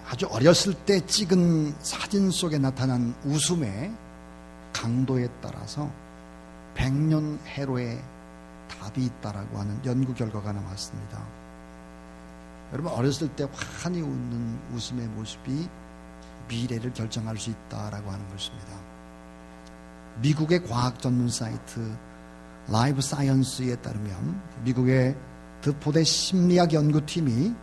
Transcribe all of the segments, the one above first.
아주 어렸을 때 찍은 사진 속에 나타난 웃음의 강도에 따라서 100년 해로의 답이 있다라고 하는 연구 결과가 나왔습니다. 여러분, 어렸을 때 환히 웃는 웃음의 모습이 미래를 결정할 수 있다라고 하는 것입니다. 미국의 과학 전문 사이트 라이브 사이언스에 따르면 미국의 드포대 심리학 연구팀이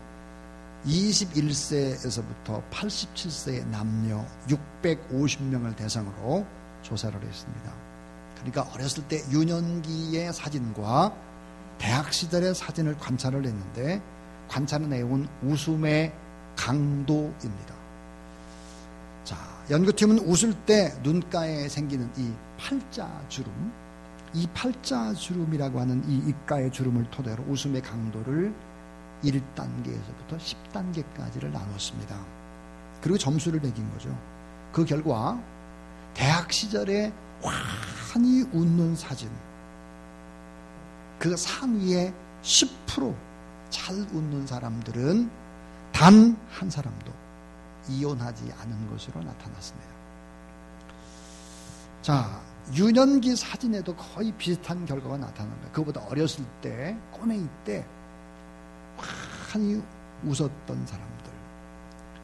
21세에서부터 87세의 남녀 650명을 대상으로 조사를 했습니다. 그러니까 어렸을 때 유년기의 사진과 대학 시절의 사진을 관찰을 했는데 관찰의 내용은 웃음의 강도입니다. 자, 연구팀은 웃을 때 눈가에 생기는 이 팔자주름, 이 팔자주름이라고 하는 이 입가의 주름을 토대로 웃음의 강도를 1단계에서부터 10단계까지를 나눴습니다. 그리고 점수를 매긴 거죠. 그 결과 대학 시절에 환히 웃는 사진, 그 상위의 10% 잘 웃는 사람들은 단 한 사람도 이혼하지 않은 것으로 나타났습니다. 자, 유년기 사진에도 거의 비슷한 결과가 나타납니다. 그보다 어렸을 때, 꼬맹이 때 환히 웃었던 사람들,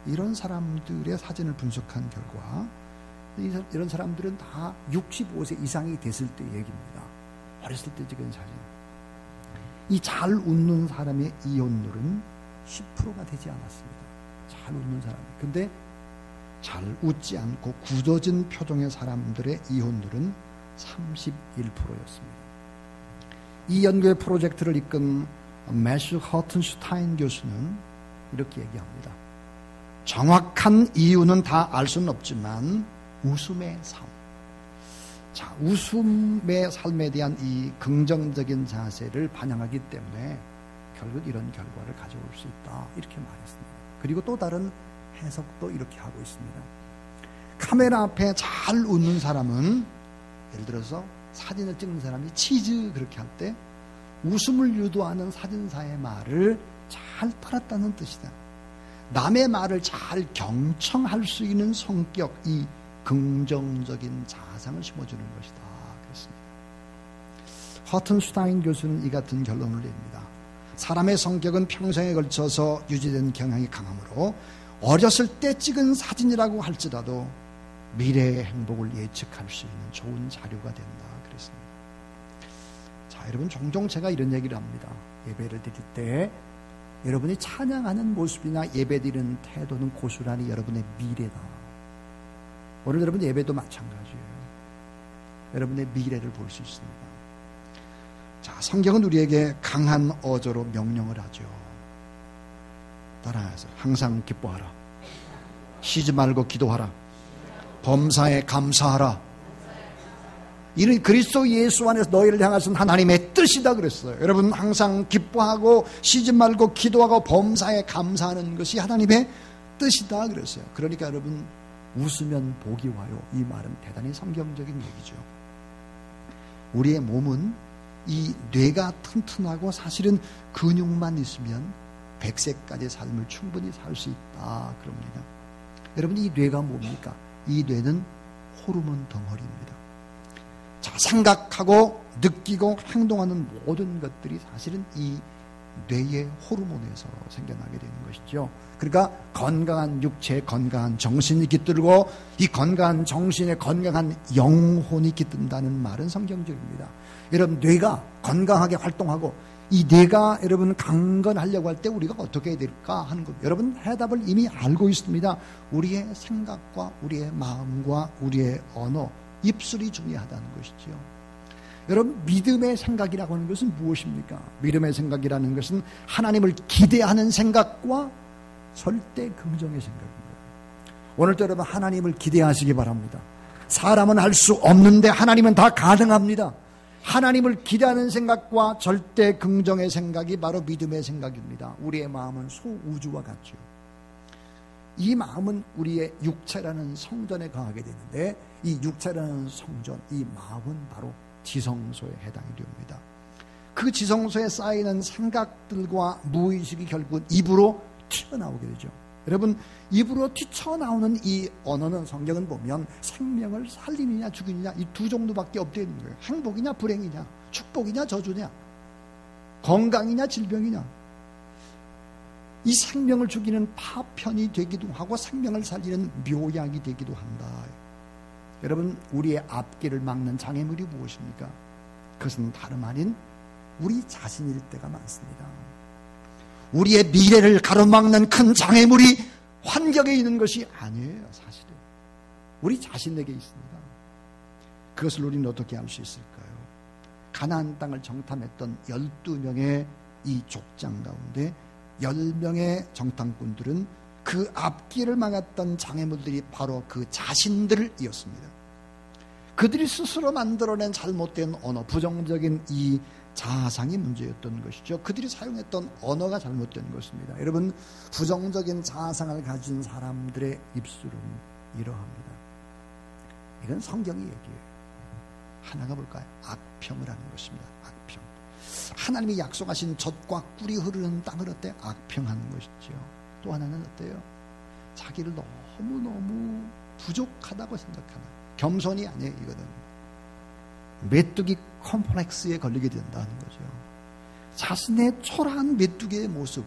이런 사람들의 사진을 분석한 결과 이런 사람들은 다 65세 이상이 됐을 때 얘기입니다. 어렸을 때 찍은 사진. 이 잘 웃는 사람의 이혼율은 10%가 되지 않았습니다. 잘 웃는 사람이. 근데 잘 웃지 않고 굳어진 표정의 사람들의 이혼율은 31%였습니다. 이 연구의 프로젝트를 이끈 매슈 허튼슈타인 교수는 이렇게 얘기합니다. 정확한 이유는 다 알 수는 없지만 웃음의 삶. 자, 웃음의 삶에 대한 이 긍정적인 자세를 반영하기 때문에 결국 이런 결과를 가져올 수 있다. 이렇게 말했습니다. 그리고 또 다른 해석도 이렇게 하고 있습니다. 카메라 앞에 잘 웃는 사람은, 예를 들어서 사진을 찍는 사람이 치즈 그렇게 할 때 웃음을 유도하는 사진사의 말을 잘 따랐다는 뜻이다. 남의 말을 잘 경청할 수 있는 성격, 이 긍정적인 자상을 심어주는 것이다. 그렇습니다. 허튼슈타인 교수는 이 같은 결론을 냅니다. 사람의 성격은 평생에 걸쳐서 유지된 경향이 강하므로 어렸을 때 찍은 사진이라고 할지라도 미래의 행복을 예측할 수 있는 좋은 자료가 된다. 그랬습니다. 자, 여러분, 종종 제가 이런 얘기를 합니다. 예배를 드릴 때 여러분이 찬양하는 모습이나 예배드리는 태도는 고스란히 여러분의 미래다. 오늘 여러분 예배도 마찬가지예요. 여러분의 미래를 볼 수 있습니다. 자, 성경은 우리에게 강한 어조로 명령을 하죠. 따라해서 항상 기뻐하라. 쉬지 말고 기도하라. 범사에 감사하라. 이는 그리스도 예수 안에서 너희를 향하신 하나님의 뜻이다 그랬어요. 여러분, 항상 기뻐하고 쉬지 말고 기도하고 범사에 감사하는 것이 하나님의 뜻이다 그랬어요. 그러니까 여러분, 웃으면 복이 와요. 이 말은 대단히 성경적인 얘기죠. 우리의 몸은 이 뇌가 튼튼하고 사실은 근육만 있으면 100세까지 삶을 충분히 살 수 있다 그럽니다. 여러분, 이 뇌가 뭡니까? 이 뇌는 호르몬 덩어리입니다. 자, 생각하고 느끼고 행동하는 모든 것들이 사실은 이 뇌의 호르몬에서 생겨나게 되는 것이죠. 그러니까 건강한 육체에 건강한 정신이 깃들고 이 건강한 정신에 건강한 영혼이 깃든다는 말은 성경적입니다. 여러분, 뇌가 건강하게 활동하고 이 뇌가 여러분 강건하려고 할 때 우리가 어떻게 해야 될까 하는 것, 여러분 해답을 이미 알고 있습니다. 우리의 생각과 우리의 마음과 우리의 언어, 입술이 중요하다는 것이죠. 여러분, 믿음의 생각이라고 하는 것은 무엇입니까? 믿음의 생각이라는 것은 하나님을 기대하는 생각과 절대 긍정의 생각입니다. 오늘도 여러분, 하나님을 기대하시기 바랍니다. 사람은 할 수 없는데 하나님은 다 가능합니다. 하나님을 기대하는 생각과 절대 긍정의 생각이 바로 믿음의 생각입니다. 우리의 마음은 소우주와 같죠. 이 마음은 우리의 육체라는 성전에 거하게 되는데 이 육체라는 성전, 이 마음은 바로 지성소에 해당이 됩니다. 그 지성소에 쌓이는 생각들과 무의식이 결국은 입으로 튀어나오게 되죠. 여러분, 입으로 튀쳐나오는 이 언어는 성경은 보면 생명을 살리느냐 죽이느냐 이 두 정도밖에 없다는 거예요. 행복이냐 불행이냐, 축복이냐 저주냐, 건강이냐 질병이냐. 이 생명을 죽이는 파편이 되기도 하고 생명을 살리는 묘약이 되기도 한다. 여러분, 우리의 앞길을 막는 장애물이 무엇입니까? 그것은 다름 아닌 우리 자신일 때가 많습니다. 우리의 미래를 가로막는 큰 장애물이 환경에 있는 것이 아니에요. 사실은 우리 자신에게 있습니다. 그것을 우리는 어떻게 알 수 있을까요? 가나안 땅을 정탐했던 12명의 이 족장 가운데 10명의 정탐꾼들은 그 앞길을 막았던 장애물들이 바로 그 자신들이었습니다. 그들이 스스로 만들어낸 잘못된 언어, 부정적인 이 자아상이 문제였던 것이죠. 그들이 사용했던 언어가 잘못된 것입니다. 여러분, 부정적인 자아상을 가진 사람들의 입술은 이러합니다. 이건 성경의 얘기예요. 하나가 뭘까요? 악평을 하는 것입니다. 악평. 하나님이 약속하신 젖과 꿀이 흐르는 땅을 어때요? 악평하는 것이죠. 또 하나는 어때요? 자기를 너무너무 부족하다고 생각하는, 겸손이 아니에요. 이거는 메뚜기 컴플렉스에 걸리게 된다는 거죠. 자신의 초라한 메뚜기의 모습.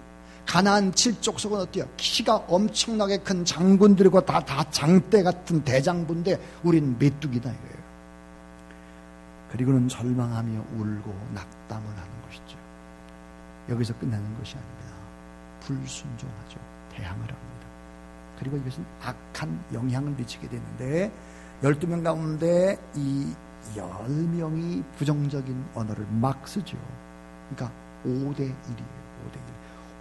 가나안 7족속은 어때요? 키가 엄청나게 큰 장군들과 다 장대 같은 대장부인데 우린 메뚜기다 이거예요. 그리고는 절망하며 울고 낙담을 하는 것이죠. 여기서 끝나는 것이 아닙니다. 불순종하죠. 대항을 합니다. 그리고 이것은 악한 영향을 미치게 되는데 12명 가운데 이 10명이 부정적인 언어를 막 쓰죠. 그러니까 5대 1이에요.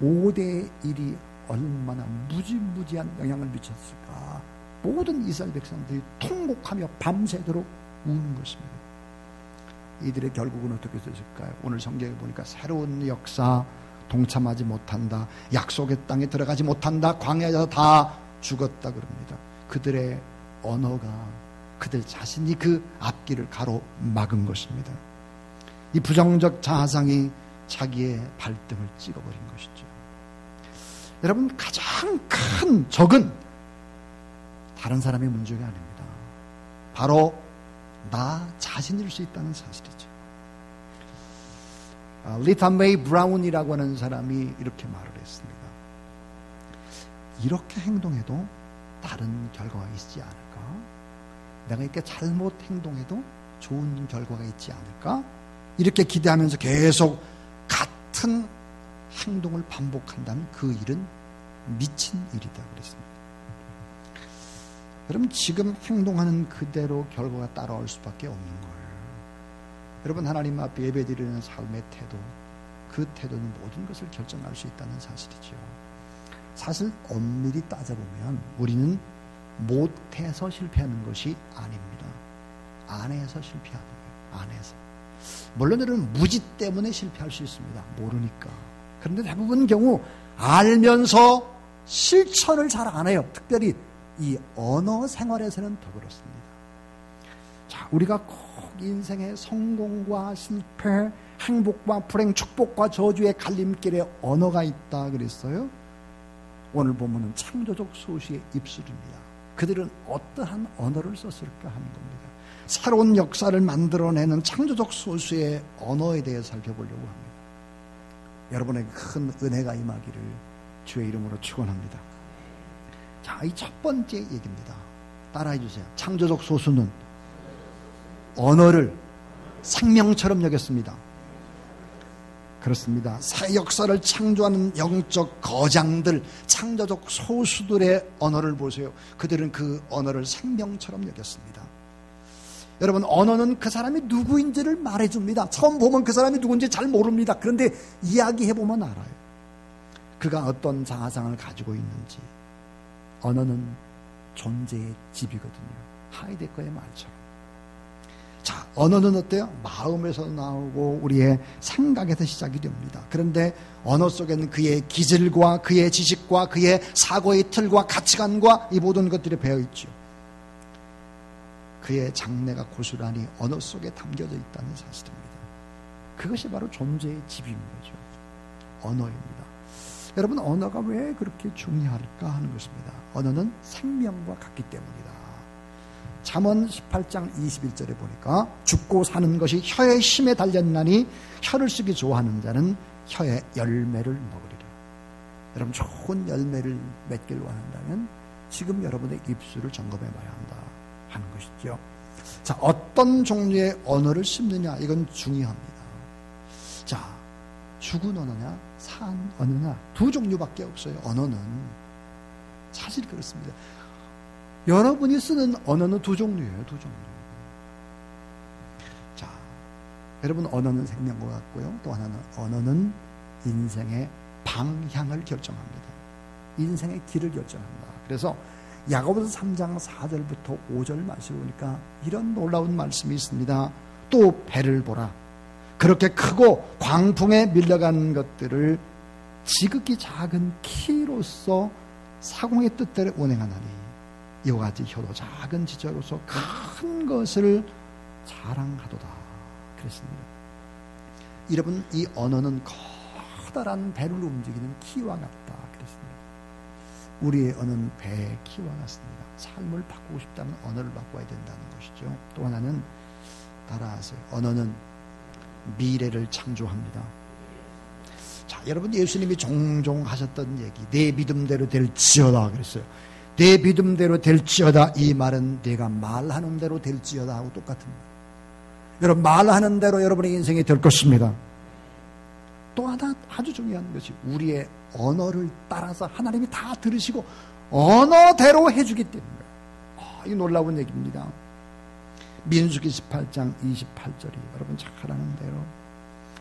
5대 1이 얼마나 무지무지한 영향을 미쳤을까. 모든 이스라엘 백성들이 통곡하며 밤새도록 우는 것입니다. 이들의 결국은 어떻게 됐을까요? 오늘 성경에 보니까 새로운 역사, 동참하지 못한다, 약속의 땅에 들어가지 못한다, 광야에서 다 죽었다 그럽니다. 그들의 언어가 그들 자신이 그 앞길을 가로막은 것입니다. 이 부정적 자아상이 자기의 발등을 찍어버린 것이죠. 여러분, 가장 큰 적은 다른 사람의 문제가 아닙니다. 바로 나 자신일 수 있다는 사실이죠. 리타 메이 브라운이라고 하는 사람이 이렇게 말을 했습니다. 이렇게 행동해도 다른 결과가 있지 않을까? 내가 이렇게 잘못 행동해도 좋은 결과가 있지 않을까? 이렇게 기대하면서 계속 같은 행동을 반복한다면 그 일은 미친 일이다 그랬습니다. 여러분, 지금 행동하는 그대로 결과가 따라올 수밖에 없는 거예요. 여러분, 하나님 앞에 예배드리는 삶의 태도, 그 태도는 모든 것을 결정할 수 있다는 사실이죠. 사실 엄밀히 따져보면 우리는 못해서 실패하는 것이 아닙니다. 안에서 실패하는 거예요. 안에서. 물론 여러분, 무지 때문에 실패할 수 있습니다. 모르니까. 그런데 대부분 경우 알면서 실천을 잘 안 해요. 특별히 이 언어 생활에서는 더 그렇습니다. 자, 우리가 꼭 인생의 성공과 실패, 행복과 불행, 축복과 저주의 갈림길에 언어가 있다 그랬어요. 오늘 보면은 창조적 소수의 입술입니다. 그들은 어떠한 언어를 썼을까 하는 겁니다. 새로운 역사를 만들어내는 창조적 소수의 언어에 대해 살펴보려고 합니다. 여러분에게 큰 은혜가 임하기를 주의 이름으로 축원합니다. 자, 이 첫 번째 얘기입니다. 따라해 주세요. 창조적 소수는 언어를 생명처럼 여겼습니다. 그렇습니다. 새 역사를 창조하는 영적 거장들, 창조적 소수들의 언어를 보세요. 그들은 그 언어를 생명처럼 여겼습니다. 여러분, 언어는 그 사람이 누구인지를 말해줍니다. 처음 보면 그 사람이 누군지 잘 모릅니다. 그런데 이야기해보면 알아요. 그가 어떤 자아상을 가지고 있는지. 언어는 존재의 집이거든요. 하이데거의 말처럼. 자, 언어는 어때요? 마음에서 나오고 우리의 생각에서 시작이 됩니다. 그런데 언어 속에는 그의 기질과 그의 지식과 그의 사고의 틀과 가치관과 이 모든 것들이 배어 있죠. 그의 장래가 고스란히 언어 속에 담겨져 있다는 사실입니다. 그것이 바로 존재의 집인 거죠. 언어입니다. 여러분, 언어가 왜 그렇게 중요할까 하는 것입니다. 언어는 생명과 같기 때문이다. 잠언 18장 21절에 보니까 죽고 사는 것이 혀의 힘에 달렸나니 혀를 쓰기 좋아하는 자는 혀의 열매를 먹으리라. 여러분, 좋은 열매를 맺길 원한다면 지금 여러분의 입술을 점검해 봐야 한다 하는 것이죠. 자, 어떤 종류의 언어를 씹느냐, 이건 중요합니다. 자, 죽은 언어냐 산 언어냐, 두 종류밖에 없어요. 언어는 사실 그렇습니다. 여러분이 쓰는 언어는 두 종류예요. 두 종류. 자, 여러분, 언어는 생명과 같고요. 또 하나는 언어는 인생의 방향을 결정합니다. 인생의 길을 결정합니다. 그래서 야고보서 3장 4절부터 5절 말씀을 보니까 이런 놀라운 말씀이 있습니다. 또 배를 보라. 그렇게 크고 광풍에 밀려간 것들을 지극히 작은 키로서 사공의 뜻대로 운행하나니 이와 같이 혀도 작은 지저로서 큰 것을 자랑하도다 그랬습니다. 여러분, 이 언어는 커다란 배를 움직이는 키와 같다 그랬습니다. 우리의 언어는 배의 키와 같습니다. 삶을 바꾸고 싶다면 언어를 바꿔야 된다는 것이죠. 또 하나는 따라하세요. 언어는 미래를 창조합니다. 자, 여러분, 예수님이 종종 하셨던 얘기, 내 믿음대로 될지어다 그랬어요. 내 믿음대로 될지어다, 이 말은 내가 말하는 대로 될지어다 하고 똑같은 말. 여러분, 말하는 대로 여러분의 인생이 될 것입니다. 또 하나 아주 중요한 것이 우리의 언어를 따라서 하나님이 다 들으시고 언어대로 해주기 때문에, 이 놀라운 얘기입니다. 민수기 18장 28절이 여러분 잘 아는 대로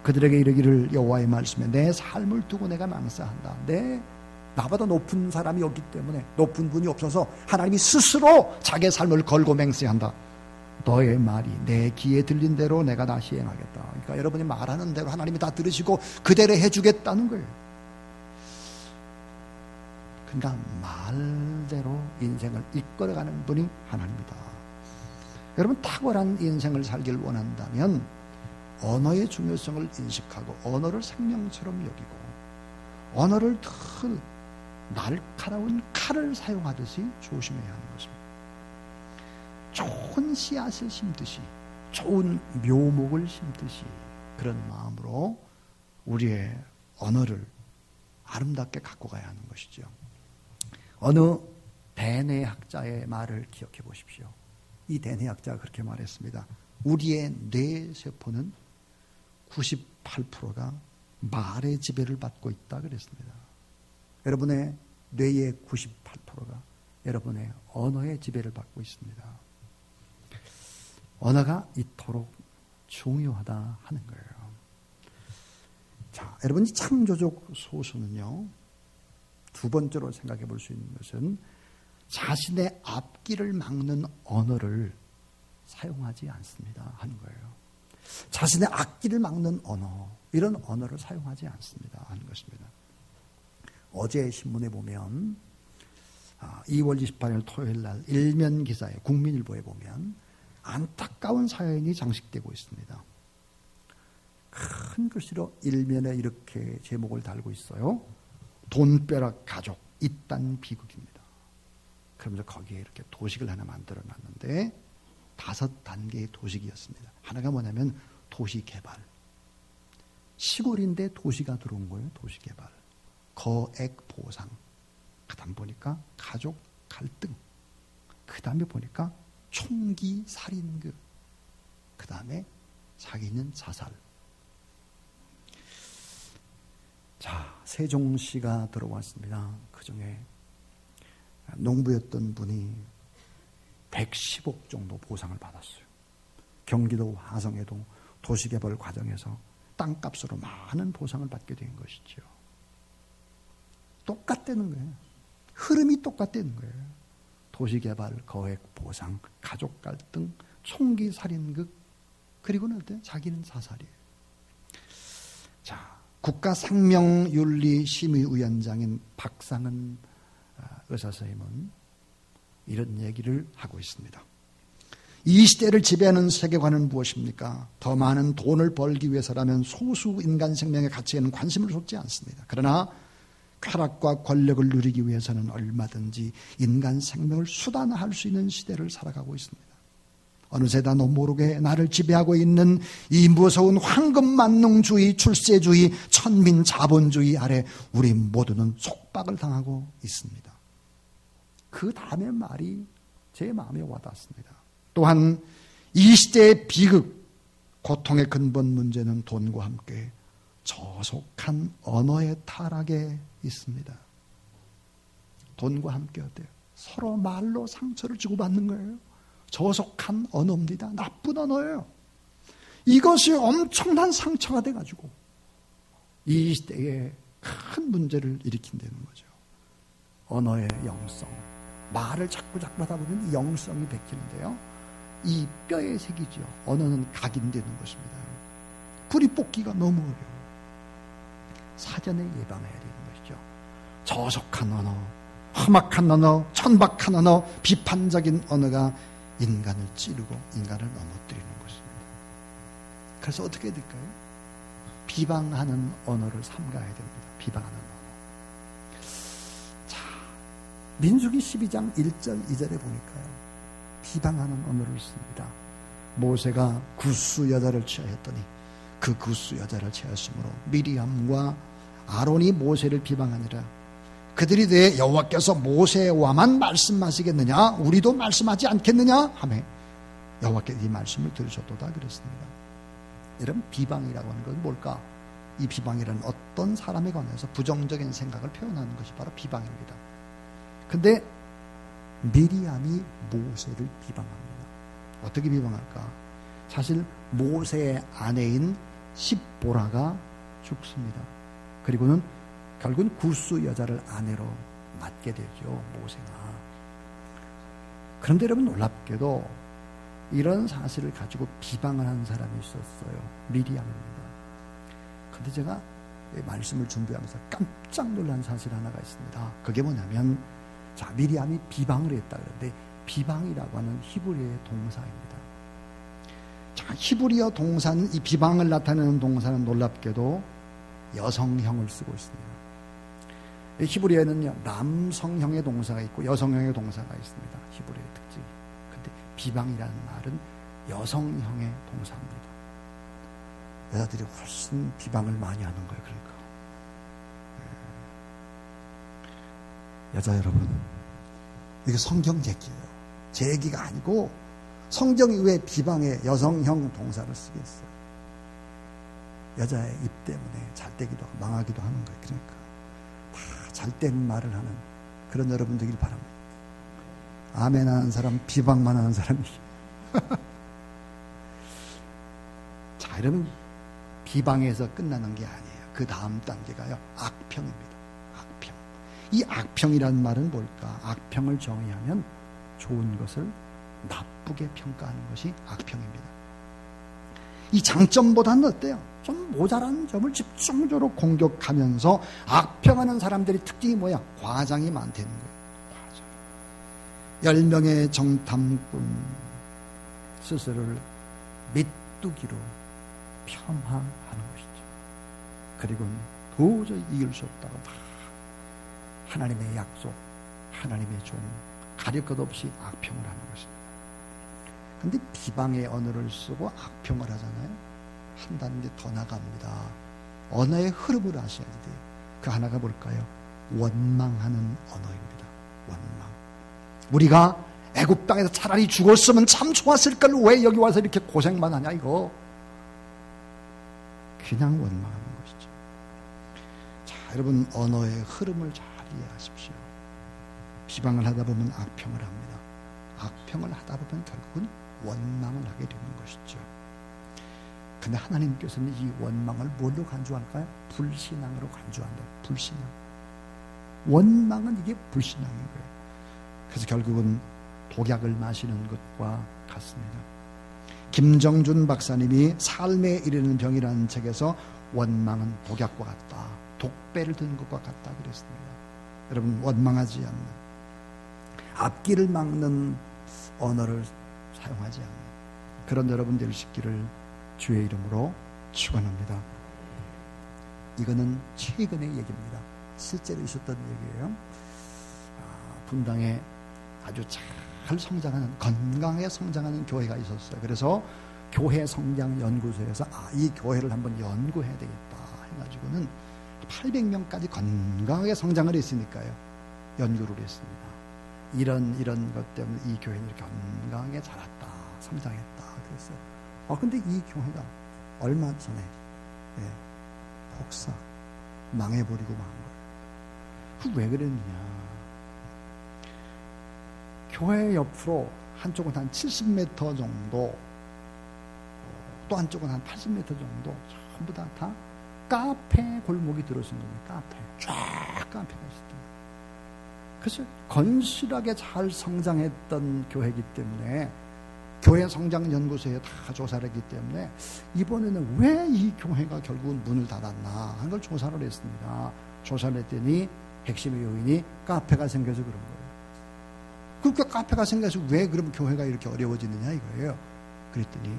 그들에게 이르기를 여호와의 말씀에 내 삶을 두고 내가 맹세한다. 나보다 높은 사람이 없기 때문에, 높은 분이 없어서 하나님이 스스로 자기의 삶을 걸고 맹세한다. 너의 말이 내 귀에 들린 대로 내가 다 시행하겠다. 그러니까 여러분이 말하는 대로 하나님이 다 들으시고 그대로 해주겠다는 거예요. 그러니까 말대로 인생을 이끌어가는 분이 하나님이다. 여러분, 탁월한 인생을 살길 원한다면 언어의 중요성을 인식하고 언어를 생명처럼 여기고 언어를 더 날카로운 칼을 사용하듯이 조심해야 하는 것입니다. 좋은 씨앗을 심듯이, 좋은 묘목을 심듯이 그런 마음으로 우리의 언어를 아름답게 갖고 가야 하는 것이죠. 어느 대뇌학자의 말을 기억해 보십시오. 이 대뇌학자가 그렇게 말했습니다. 우리의 뇌세포는 98%가 말의 지배를 받고 있다 그랬습니다. 여러분의 뇌의 98%가 여러분의 언어의 지배를 받고 있습니다. 언어가 이토록 중요하다 하는 거예요. 자, 여러분, 이 창조적 소수는요, 두 번째로 생각해 볼 수 있는 것은 자신의 앞길을 막는 언어를 사용하지 않습니다 하는 거예요. 자신의 앞길을 막는 언어, 이런 언어를 사용하지 않습니다 하는 것입니다. 어제 신문에 보면 2월 28일 토요일 날 일면 기사에, 국민일보에 보면 안타까운 사연이 장식되고 있습니다. 큰 글씨로 일면에 이렇게 제목을 달고 있어요. 돈벼락 가족 이딴 비극입니다. 그러면서 거기에 이렇게 도식을 하나 만들어 놨는데 5단계의 도식이었습니다. 하나가 뭐냐면 도시개발. 시골인데 도시가 들어온 거예요. 도시개발. 거액 보상. 그 다음 보니까 가족 갈등. 그 다음에 보니까 총기 살인극. 그 다음에 자기는 자살. 자, 세종시가 들어왔습니다. 그 중에 농부였던 분이 110억 정도 보상을 받았어요. 경기도 화성에도 도시개발 과정에서 땅값으로 많은 보상을 받게 된 것이죠. 똑같다는 거예요. 흐름이 똑같다는 거예요. 도시개발, 거액 보상, 가족 갈등, 총기 살인극, 그리고는 어때요? 자기는 자살이에요. 자, 국가생명윤리심의위원장인 박상은 의사선생님은 이런 얘기를 하고 있습니다. 이 시대를 지배하는 세계관은 무엇입니까? 더 많은 돈을 벌기 위해서라면 소수 인간 생명의 가치에는 관심을 쏟지 않습니다. 그러나 쾌락과 권력을 누리기 위해서는 얼마든지 인간 생명을 수단화할 수 있는 시대를 살아가고 있습니다. 어느새 나도 모르게 나를 지배하고 있는 이 무서운 황금만능주의, 출세주의, 천민자본주의 아래 우리 모두는 속박을 당하고 있습니다. 그 다음의 말이 제 마음에 와닿습니다. 또한 이 시대의 비극, 고통의 근본 문제는 돈과 함께 저속한 언어의 타락에 있습니다. 돈과 함께 어때요? 서로 말로 상처를 주고받는 거예요. 저속한 언어입니다. 나쁜 언어예요. 이것이 엄청난 상처가 돼가지고 이 시대에 큰 문제를 일으킨다는 거죠. 언어의 영성. 말을 자꾸 하다 보면 영성이 베끼는데요. 이 뼈에 새기죠. 언어는 각인되는 것입니다. 뿌리 뽑기가 너무 어려워요. 사전에 예방해야 되는 것이죠. 저속한 언어, 험악한 언어, 천박한 언어, 비판적인 언어가 인간을 찌르고 인간을 넘어뜨리는 것입니다. 그래서 어떻게 해야 될까요? 비방하는 언어를 삼가야 됩니다. 비방하는 언어. 자, 민수기 12장 1절 2절에 보니까요. 비방하는 언어를 씁니다. 모세가 구스 여자를 취하였더니 그 구스 여자를 취하였으므로 미리암과 아론이 모세를 비방하니라. 그들이 내 여호와께서 모세와만 말씀하시겠느냐? 우리도 말씀하지 않겠느냐? 하며 여호와께서 이 말씀을 들으셨도다 그랬습니다. 여러분, 비방이라고 하는 건 뭘까? 이 비방이라는 어떤 사람에 관해서 부정적인 생각을 표현하는 것이 바로 비방입니다. 근데 미리암이 모세를 비방합니다. 어떻게 비방할까? 사실 모세의 아내인 십보라가 죽습니다. 그리고는 결국은 구스 여자를 아내로 맡게 되죠. 모세가. 그런데 여러분, 놀랍게도 이런 사실을 가지고 비방을 하는 사람이 있었어요. 미리암입니다. 그런데 제가 말씀을 준비하면서 깜짝 놀란 사실 하나가 있습니다. 그게 뭐냐면, 자, 미리암이 비방을 했다 그러는데 비방이라고 하는 히브리어의 동사입니다. 자, 히브리어 동사는, 이 비방을 나타내는 동사는 놀랍게도 여성형을 쓰고 있습니다. 히브리어에는요, 남성형의 동사가 있고 여성형의 동사가 있습니다. 히브리어의 특징이. 근데 비방이라는 말은 여성형의 동사입니다. 여자들이 훨씬 비방을 많이 하는 거예요. 그러니까 여자 여러분, 이게 성경 얘기예요. 제 얘기가 아니고 성경이 왜 비방에 여성형 동사를 쓰겠어요? 여자의 입 때문에 잘되기도 하고 망하기도 하는 거예요. 그러니까 다 잘된 말을 하는 그런 여러분 되길 바랍니다. 아멘 하는 사람, 비방만 하는 사람이. 자, 여러분, 비방에서 끝나는 게 아니에요. 그 다음 단계가요, 악평입니다. 악평. 이 악평이라는 말은 뭘까? 악평을 정의하면 좋은 것을 나쁘게 평가하는 것이 악평입니다. 이 장점보다는 어때요? 좀 모자란 점을 집중적으로 공격하면서 악평하는 사람들의 특징이 뭐야? 과장이 많다는 거예요. 과장. 10명의 정탐꾼 스스로를 메뚜기로 폄하하는 것이죠. 그리고 도저히 이길 수 없다고 막 하나님의 약속, 하나님의 종, 가릴 것 없이 악평을 하는 것입니다. 근데 비방의 언어를 쓰고 악평을 하잖아요. 한다는 게 더 나갑니다. 언어의 흐름을 아셔야 돼요. 그 하나가 뭘까요? 원망하는 언어입니다. 원망. 우리가 애굽 땅에서 차라리 죽었으면 참 좋았을 걸 왜 여기 와서 이렇게 고생만 하냐 이거. 그냥 원망하는 것이죠. 자, 여러분, 언어의 흐름을 잘 이해하십시오. 비방을 하다 보면 악평을 합니다. 악평을 하다 보면 결국은 원망을 하게 되는 것이죠. 근데 하나님께서는 이 원망을 뭘로 간주할까요? 불신앙으로 간주한다. 불신앙. 원망은 이게 불신앙인 거예요. 그래서 결국은 독약을 마시는 것과 같습니다. 김정준 박사님이 삶에 이르는 병이라는 책에서 원망은 독약과 같다. 독배를 든 것과 같다 그랬습니다. 여러분, 원망하지 않는, 앞길을 막는 언어를 사용하지 않는 그런 여러분 되시기를 주의 이름으로 축원합니다. 이거는 최근의 얘기입니다. 실제로 있었던 얘기예요. 분당에 아주 잘 성장하는, 건강하게 성장하는 교회가 있었어요. 그래서 교회 성장 연구소에서 이 교회를 한번 연구해야 되겠다 해가지고는 800명까지 건강하게 성장을 했으니까요. 연구를 했습니다. 이런 것 때문에 이 교회는 이렇게 건강하게 자랐다, 성장했다 그랬어요. 근데 이 교회가 얼마 전에 폭삭 망해버리고 만 거예요. 왜 그랬느냐? 교회 옆으로 한쪽은 한 70m 정도, 또 한쪽은 한 80m 정도 전부 다 카페 골목이 들어선 겁니다. 쫙 카페가 있었던. 그래서 건실하게 잘 성장했던 교회이기 때문에 교회 성장 연구소에 다 조사를 했기 때문에 이번에는 왜 이 교회가 결국은 문을 닫았나 하는 걸 조사를 했습니다. 조사를 했더니 핵심의 요인이 카페가 생겨서 그런 거예요. 그러니까 카페가 생겨서 왜 그럼 교회가 이렇게 어려워지느냐 이거예요. 그랬더니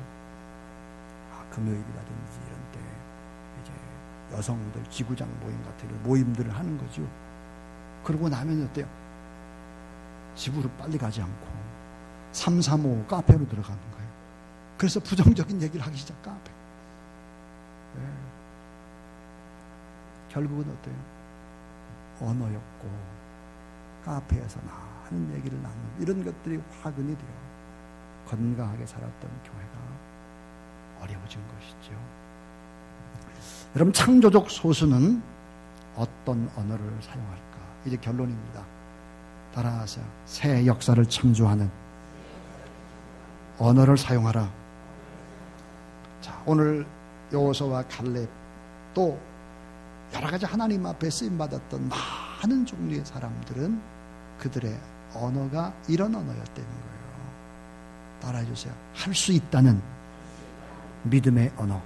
금요일이라든지 이런 때 이제 여성들 지구장 모임 같은 모임들을 하는 거죠. 그러고 나면 어때요? 집으로 빨리 가지 않고 335 카페로 들어가는 거예요. 그래서 부정적인 얘기를 하기 시작. 카페. 결국은 어때요? 언어였고 카페에서 많은 얘기를 나누는 이런 것들이 화근이 돼요. 건강하게 살았던 교회가 어려워진 것이죠. 여러분, 창조적 소수는 어떤 언어를 사용할까? 이제 결론입니다. 따라하세요. 새 역사를 창조하는 언어를 사용하라. 자, 오늘 여호수아와 갈렙 또 여러 가지 하나님 앞에 쓰임받았던 많은 종류의 사람들은 그들의 언어가 이런 언어였다는 거예요. 따라해 주세요. 할 수 있다는 믿음의 언어.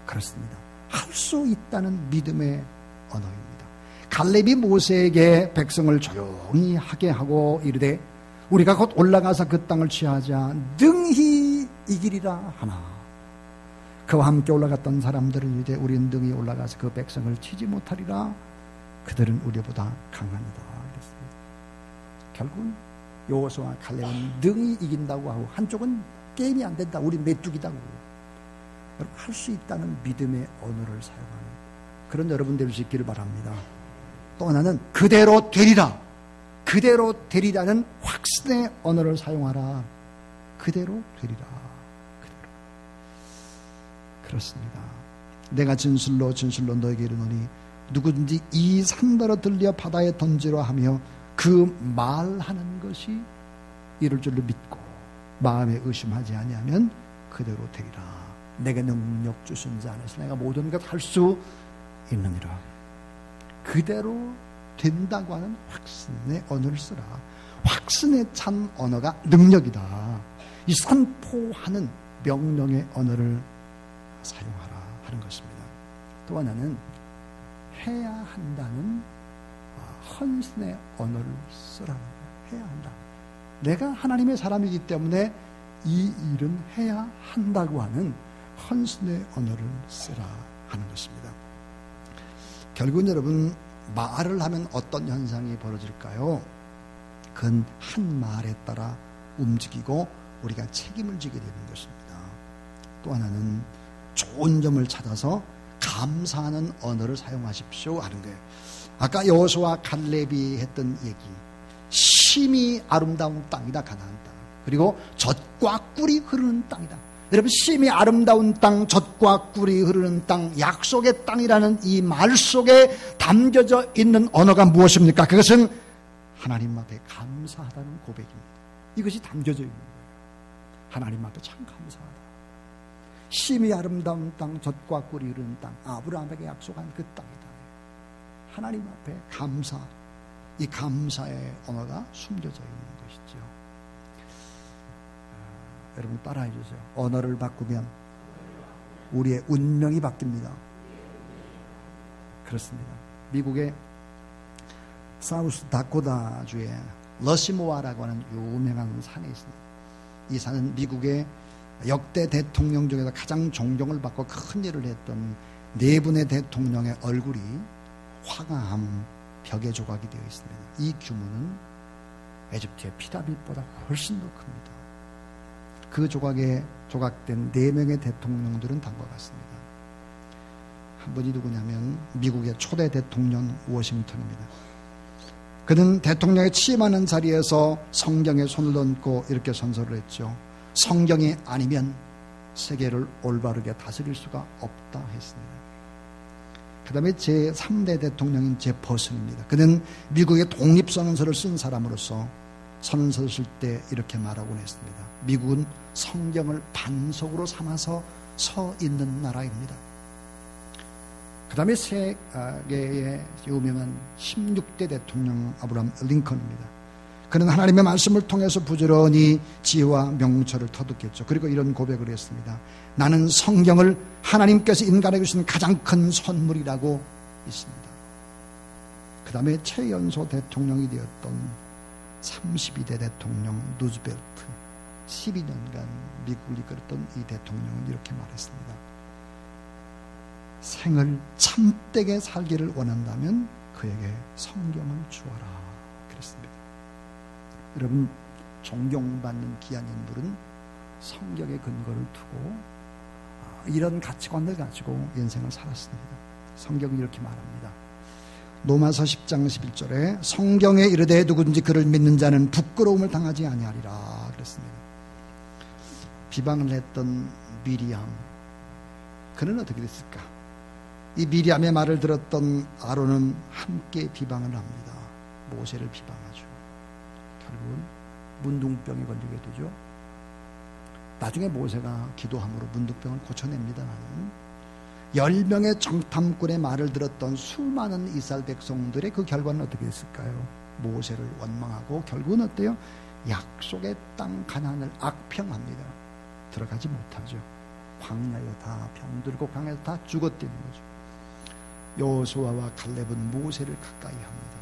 그렇습니다. 할 수 있다는 믿음의 언어입니다. 갈렙이 모세에게 백성을 조용히 하게 하고 이르되 우리가 곧 올라가서 그 땅을 취하자 능히 이기리라 하나. 그와 함께 올라갔던 사람들은 이제 우리는 능히 올라가서 그 백성을 치지 못하리라. 그들은 우리보다 강하니라 그랬습니다. 결국은 여호수아와 갈렙은 능히 이긴다고 하고 한쪽은 게임이 안 된다. 우리 메뚜기다고. 여러분, 할 수 있다는 믿음의 언어를 사용하는 그런 여러분 될 수 있기를 바랍니다. 또 하나는 그대로 되리라. 그대로 되리라는 확신의 언어를 사용하라. 그대로 되리라. 그대로. 그렇습니다. 내가 진실로 너에게 이르노니 누구든지 이 산더러 들려 바다에 던지려 하며 그 말하는 것이 이룰 줄로 믿고 마음에 의심하지 아니하면 그대로 되리라. 내게 능력 주신 자 안에서 내가 모든 것 할 수 있느니라. 그대로 된다고 하는 확신의 언어를 쓰라. 확신에 찬 언어가 능력이다. 이 선포하는 명령의 언어를 사용하라 하는 것입니다. 또 하나는 해야 한다는 헌신의 언어를 쓰라는 거예요. 해야 한다. 내가 하나님의 사람이기 때문에 이 일은 해야 한다고 하는 헌신의 언어를 쓰라 하는 것입니다. 결국은 여러분, 말을 하면 어떤 현상이 벌어질까요? 그건 한 말에 따라 움직이고 우리가 책임을 지게 되는 것입니다. 또 하나는 좋은 점을 찾아서 감사하는 언어를 사용하십시오 하는 거예요. 아까 여호수아와 갈렙이 했던 얘기, 심히 아름다운 땅이다. 가나안 땅. 그리고 젖과 꿀이 흐르는 땅이다. 여러분, 심히 아름다운 땅, 젖과 꿀이 흐르는 땅, 약속의 땅이라는 이 말 속에 담겨져 있는 언어가 무엇입니까? 그것은 하나님 앞에 감사하다는 고백입니다. 이것이 담겨져 있는 거예요. 하나님 앞에 참 감사하다. 심히 아름다운 땅, 젖과 꿀이 흐르는 땅, 아브라함에게 약속한 그 땅이다. 하나님 앞에 감사, 이 감사의 언어가 숨겨져 있는 것이죠. 여러분 따라해 주세요. 언어를 바꾸면 우리의 운명이 바뀝니다. 그렇습니다. 미국의 사우스 다코다주의 러시모아라고 하는 유명한 산이 있습니다. 이 산은 미국의 역대 대통령 중에서 가장 존경을 받고 큰 일을 했던 네 분의 대통령의 얼굴이 화강암 벽의 조각이 되어 있습니다. 이 규모는 에집트의 피라밋보다 훨씬 더 큽니다. 그 조각에 조각된 4명의 대통령들은 다음과 같습니다. 한 분이 누구냐면 미국의 초대 대통령 워싱턴입니다. 그는 대통령에 취임하는 자리에서 성경에 손을 얹고 이렇게 선서를 했죠. 성경이 아니면 세계를 올바르게 다스릴 수가 없다 했습니다. 그 다음에 제3대 대통령인 제퍼슨입니다. 그는 미국의 독립선언서를 쓴 사람으로서 선언서를 쓸 때 이렇게 말하곤 했습니다. 미국은 성경을 반석으로 삼아서 서 있는 나라입니다. 그 다음에 세계의 유명한 16대 대통령 아브라함 링컨입니다. 그는 하나님의 말씀을 통해서 부지런히 지혜와 명철을 터득했죠. 그리고 이런 고백을 했습니다. 나는 성경을 하나님께서 인간에게 주신 가장 큰 선물이라고 있습니다. 그 다음에 최연소 대통령이 되었던 32대 대통령 루즈벨트, 12년간 미국을 이끌었던 이 대통령은 이렇게 말했습니다. 생을 참되게 살기를 원한다면 그에게 성경을 주어라 그랬습니다. 여러분, 존경받는 귀한 인물은 성경의 근거를 두고 이런 가치관을 가지고 인생을 살았습니다. 성경이 이렇게 말합니다. 로마서 10장 11절에 성경에 이르되 누구든지 그를 믿는 자는 부끄러움을 당하지 아니하리라 그랬습니다. 비방을 했던 미리암, 그는 어떻게 됐을까? 이 미리암의 말을 들었던 아론은 함께 비방을 합니다. 모세를 비방하죠. 결국은 문둥병에 걸리게 되죠. 나중에 모세가 기도함으로 문둥병을 고쳐냅니다만 10명의 정탐꾼의 말을 들었던 수많은 이스라엘 백성들의 그 결과는 어떻게 됐을까요? 모세를 원망하고 결국은 어때요? 약속의 땅 가나안을 악평합니다. 들어가지 못하죠. 광야에 다 병들고 광야에 다 죽었다는 거죠. 여호수아와 갈렙은 모세를 가까이 합니다.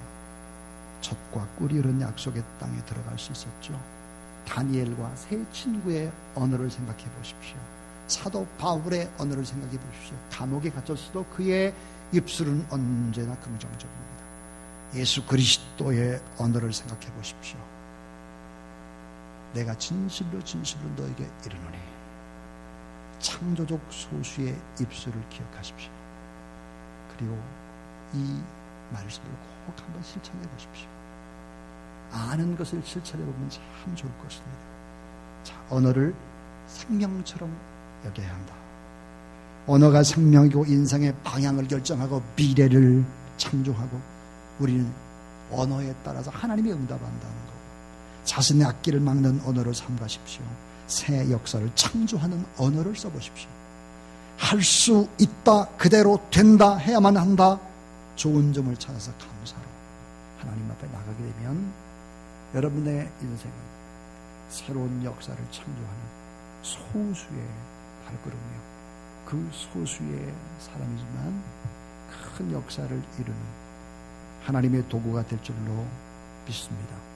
젖과 꿀이 흐른 약속의 땅에 들어갈 수 있었죠. 다니엘과 세 친구의 언어를 생각해 보십시오. 사도 바울의 언어를 생각해 보십시오. 감옥에 갇혔어도 그의 입술은 언제나 긍정적입니다. 예수 그리스도의 언어를 생각해 보십시오. 내가 진실로 진실로 너에게 이르노니 창조적 소수의 입술을 기억하십시오. 그리고 이 말씀을 꼭 한번 실천해 보십시오. 아는 것을 실천해 보면 참 좋을 것입니다. 자, 언어를 생명처럼 여겨야 한다. 언어가 생명이고 인생의 방향을 결정하고 미래를 창조하고 우리는 언어에 따라서 하나님이 응답한다는 거고 자신의 앞길을 막는 언어를 삼가십시오. 새 역사를 창조하는 언어를 써보십시오. 할 수 있다, 그대로 된다, 해야만 한다, 좋은 점을 찾아서 감사로 하나님 앞에 나가게 되면 여러분의 인생은 새로운 역사를 창조하는 소수의 발걸음이요, 그 소수의 사람이지만 큰 역사를 이루는 하나님의 도구가 될 줄로 믿습니다.